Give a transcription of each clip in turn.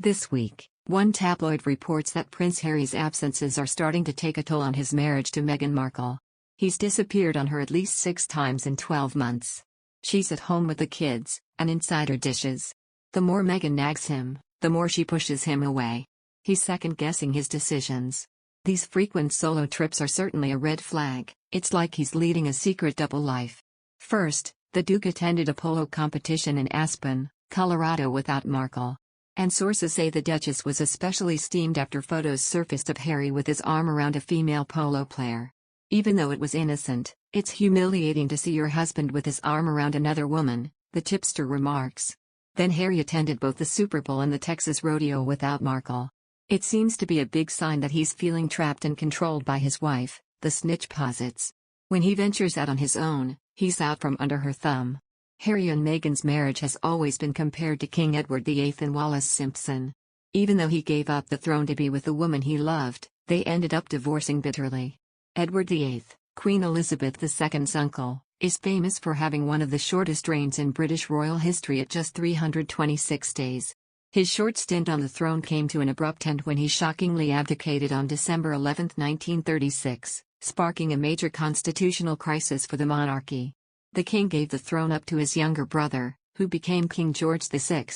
This week, one tabloid reports that Prince Harry's absences are starting to take a toll on his marriage to Meghan Markle. He's disappeared on her at least 6 times in 12 months. She's at home with the kids, an insider dishes. The more Meghan nags him, the more she pushes him away. He's second-guessing his decisions. These frequent solo trips are certainly a red flag. It's like he's leading a secret double life. First, the Duke attended a polo competition in Aspen, Colorado without Markle. And sources say the Duchess was especially steamed after photos surfaced of Harry with his arm around a female polo player. Even though it was innocent, it's humiliating to see your husband with his arm around another woman, the tipster remarks. Then Harry attended both the Super Bowl and the Texas Rodeo without Markle. It seems to be a big sign that he's feeling trapped and controlled by his wife, the snitch posits. When he ventures out on his own, he's out from under her thumb. Harry and Meghan's marriage has always been compared to King Edward VIII and Wallis Simpson. Even though he gave up the throne to be with the woman he loved, they ended up divorcing bitterly. Edward VIII, Queen Elizabeth II's uncle, is famous for having one of the shortest reigns in British royal history at just 326 days. His short stint on the throne came to an abrupt end when he shockingly abdicated on December 11, 1936, sparking a major constitutional crisis for the monarchy. The king gave the throne up to his younger brother, who became King George VI,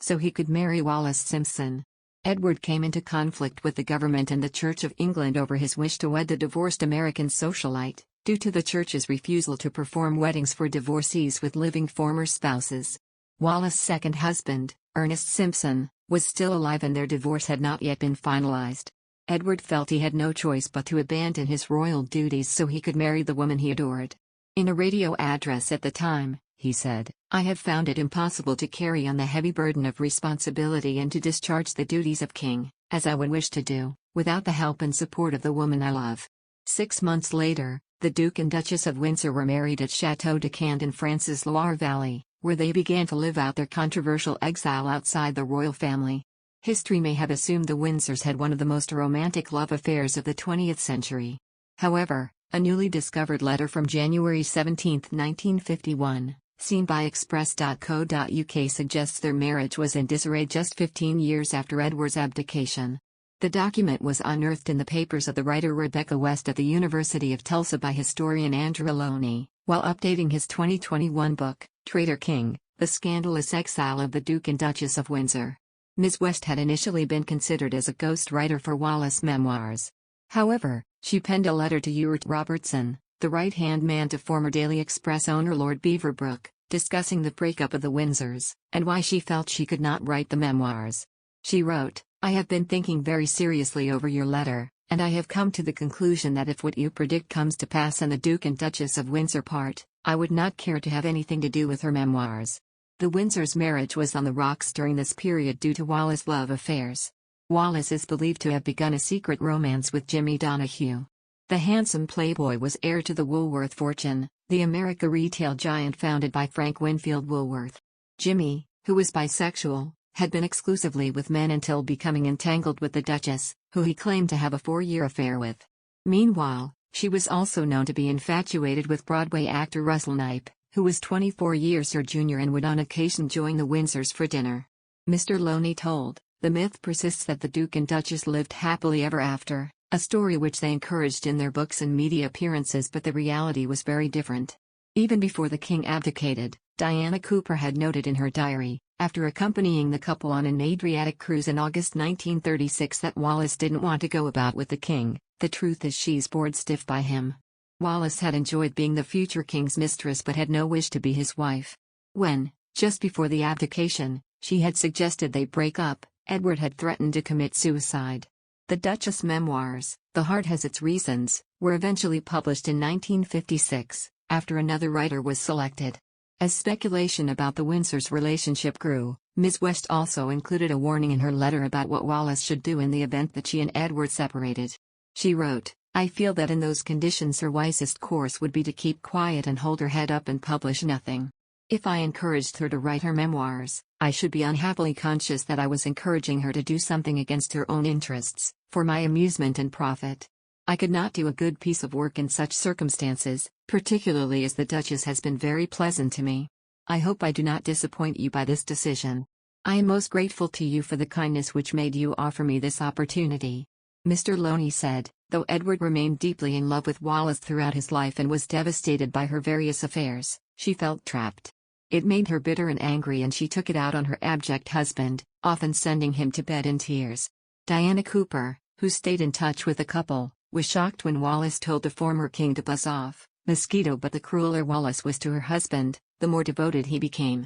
so he could marry Wallis Simpson. Edward came into conflict with the government and the Church of England over his wish to wed the divorced American socialite, due to the Church's refusal to perform weddings for divorcees with living former spouses. Wallis' second husband, Ernest Simpson, was still alive and their divorce had not yet been finalized. Edward felt he had no choice but to abandon his royal duties so he could marry the woman he adored. In a radio address at the time, he said, "I have found it impossible to carry on the heavy burden of responsibility and to discharge the duties of king, as I would wish to do, without the help and support of the woman I love." 6 months later, the Duke and Duchess of Windsor were married at Château de Cande in France's Loire Valley, where they began to live out their controversial exile outside the royal family. History may have assumed the Windsors had one of the most romantic love affairs of the 20th century. However, a newly discovered letter from January 17, 1951, seen by Express.co.uk suggests their marriage was in disarray just 15 years after Edward's abdication. The document was unearthed in the papers of the writer Rebecca West at the University of Tulsa by historian Andrew Loney, while updating his 2021 book, Traitor King: The Scandalous Exile of the Duke and Duchess of Windsor. Ms. West had initially been considered as a ghost writer for Wallis' memoirs. However, she penned a letter to Ewart Robertson, the right-hand man to former Daily Express owner Lord Beaverbrook, discussing the breakup of the Windsors, and why she felt she could not write the memoirs. She wrote, "I have been thinking very seriously over your letter, and I have come to the conclusion that if what you predict comes to pass and the Duke and Duchess of Windsor part, I would not care to have anything to do with her memoirs." The Windsors' marriage was on the rocks during this period due to Wallis' love affairs. Wallis is believed to have begun a secret romance with Jimmy Donahue. The handsome playboy was heir to the Woolworth fortune, the America retail giant founded by Frank Winfield Woolworth. Jimmy, who was bisexual, had been exclusively with men until becoming entangled with the Duchess, who he claimed to have a 4-year affair with. Meanwhile, she was also known to be infatuated with Broadway actor Russell Knipe, who was 24 years her junior and would on occasion join the Windsors for dinner. Mr. Loney told, "The myth persists that the Duke and Duchess lived happily ever after, a story which they encouraged in their books and media appearances, but the reality was very different." Even before the king abdicated, Diana Cooper had noted in her diary, after accompanying the couple on an Adriatic cruise in August 1936, that Wallis didn't want to go about with the king. "The truth is she's bored stiff by him." Wallis had enjoyed being the future king's mistress but had no wish to be his wife. When, just before the abdication, she had suggested they break up, Edward had threatened to commit suicide. The Duchess' memoirs, The Heart Has Its Reasons, were eventually published in 1956, after another writer was selected. As speculation about the Windsors' relationship grew, Ms. West also included a warning in her letter about what Wallis should do in the event that she and Edward separated. She wrote, "I feel that in those conditions her wisest course would be to keep quiet and hold her head up and publish nothing. If I encouraged her to write her memoirs, I should be unhappily conscious that I was encouraging her to do something against her own interests, for my amusement and profit. I could not do a good piece of work in such circumstances, particularly as the Duchess has been very pleasant to me. I hope I do not disappoint you by this decision." I am most grateful to you for the kindness which made you offer me this opportunity. Mr. Loney said, though Edward remained deeply in love with Wallis throughout his life and was devastated by her various affairs, she felt trapped. It made her bitter and angry, and she took it out on her abject husband, often sending him to bed in tears. Diana Cooper, who stayed in touch with the couple, was shocked when Wallis told the former king to buzz off, mosquito, but the crueler Wallis was to her husband, the more devoted he became.